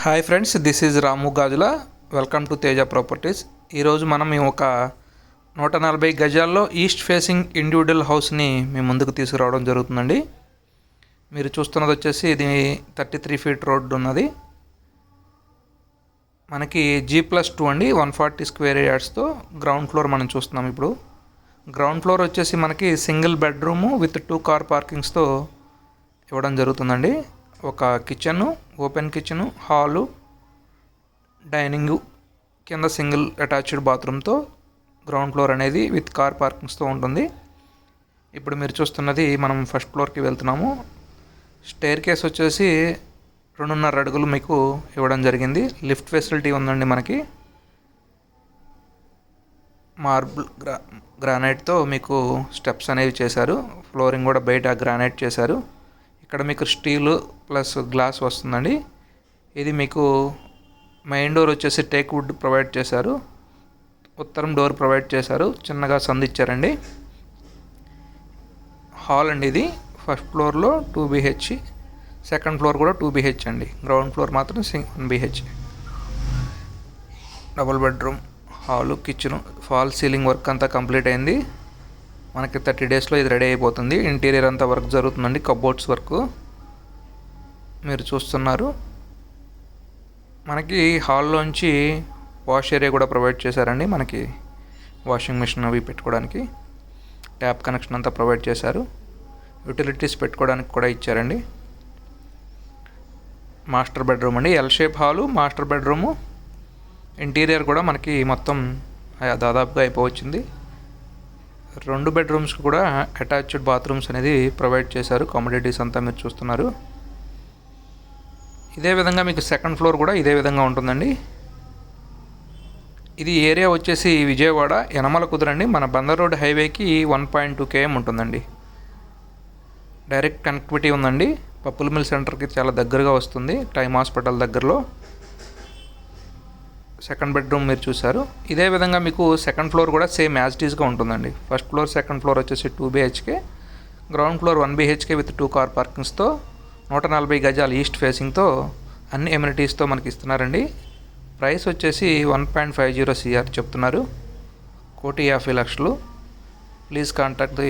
Hi friends, this is Ramu Gajula. Welcome to Teja properties. ఈరోజు మనం ఒక 140 గజాల్లో ఈస్ట్ ఫేసింగ్ ఇండివిజువల్ హౌస్ని మీ ముందుకు తీసుకురావడం జరుగుతుందండి. మీరు చూస్తున్నది వచ్చేసి ఇది 33 ఫీట్ రోడ్డు ఉన్నది. మనకి G+2 అండి, 140 స్క్వేర్ యార్డ్స్తో గ్రౌండ్ ఫ్లోర్ మనం చూస్తున్నాం. ఇప్పుడు గ్రౌండ్ ఫ్లోర్ వచ్చేసి మనకి సింగిల్ బెడ్రూము విత్ 2 కార్ పార్కింగ్స్తో ఇవ్వడం జరుగుతుందండి. ఒక kitchen, open kitchen, hall, dining, కింద సింగిల్ అటాచ్డ్ బాత్రూమ్తో గ్రౌండ్ ఫ్లోర్ అనేది విత్ కార్ పార్కింగ్స్తో ఉంటుంది. ఇప్పుడు మీరు చూస్తున్నది మనం ఫస్ట్ ఫ్లోర్కి వెళ్తున్నాము. స్టైర్ కేస్ వచ్చేసి 2.5 అడుగులు మీకు ఇవ్వడం జరిగింది. లిఫ్ట్ ఫెసిలిటీ ఉందండి. మనకి మార్బుల్ గ్రానైట్తో మీకు స్టెప్స్ అనేవి చేశారు. ఫ్లోరింగ్ కూడా బయట గ్రానైట్ చేశారు. ఇక్కడ మీకు స్టీలు ప్లస్ గ్లాస్ వస్తుందండి. ఇది మీకు మెయిన్ డోర్ వచ్చేసి టేక్ వుడ్ ప్రొవైడ్ చేశారు. ఉత్తరం డోర్ ప్రొవైడ్ చేశారు. చిన్నగా సందు ఇచ్చారండి. హాల్ అండి ఇది. ఫస్ట్ ఫ్లోర్లో 2 BH, సెకండ్ ఫ్లోర్ కూడా 2 BH అండి. గ్రౌండ్ ఫ్లోర్ మాత్రం 1 BH. Double bedroom, hall, kitchen, fall ceiling work అంతా కంప్లీట్ అయింది. మనకి 30 డేస్లో ఇది రెడీ అయిపోతుంది. ఇంటీరియర్ అంతా వర్క్ జరుగుతుందండి. కబోర్డ్స్ వర్క్ మీరు చూస్తున్నారు. మనకి హాల్లోంచి వాష్ ఏరియా కూడా ప్రొవైడ్ చేశారండి. మనకి వాషింగ్ మిషన్ అవి పెట్టుకోవడానికి ట్యాప్ కనెక్షన్ అంతా ప్రొవైడ్ చేశారు. యూటిలిటీస్ పెట్టుకోవడానికి కూడా ఇచ్చారండి. మాస్టర్ బెడ్రూమ్ అండి, L shape hall, master bedroom. Interior కూడా మనకి మొత్తం దాదాపుగా అయిపోవచ్చింది. 2 బెడ్రూమ్స్కి కూడా అటాచ్డ్ బాత్రూమ్స్ అనేది ప్రొవైడ్ చేశారు. కమోడిటీస్ అంతా మీరు చూస్తున్నారు. ఇదే విధంగా మీకు సెకండ్ ఫ్లోర్ కూడా ఇదే విధంగా ఉంటుందండి. ఇది ఏరియా వచ్చేసి విజయవాడ యనమల కుదురండి. మన బందర్ రోడ్ హైవేకి 1.2 km ఉంటుందండి. డైరెక్ట్ కనెక్టివిటీ ఉందండి. పప్పుల మిల్ సెంటర్కి చాలా దగ్గరగా వస్తుంది. టైమ్ హాస్పిటల్ దగ్గరలో. సెకండ్ బెడ్రూమ్ మీరు చూశారు. ఇదే విధంగా మీకు సెకండ్ ఫ్లోర్ కూడా సేమ్ యాజ్ ఇట్ ఈస్గా ఉంటుందండి. ఫస్ట్ ఫ్లోర్, సెకండ్ ఫ్లోర్ వచ్చేసి 2 BHK, ground floor 1 BHK with 2 car పార్కింగ్స్తో 140 గజాలు ఈస్ట్ ఫేసింగ్తో అన్ని ఎమ్యూనిటీస్తో మనకి ఇస్తున్నారండి. ప్రైస్ వచ్చేసి 1.50 CR చెప్తున్నారు. 1,50,00,000. Please contact the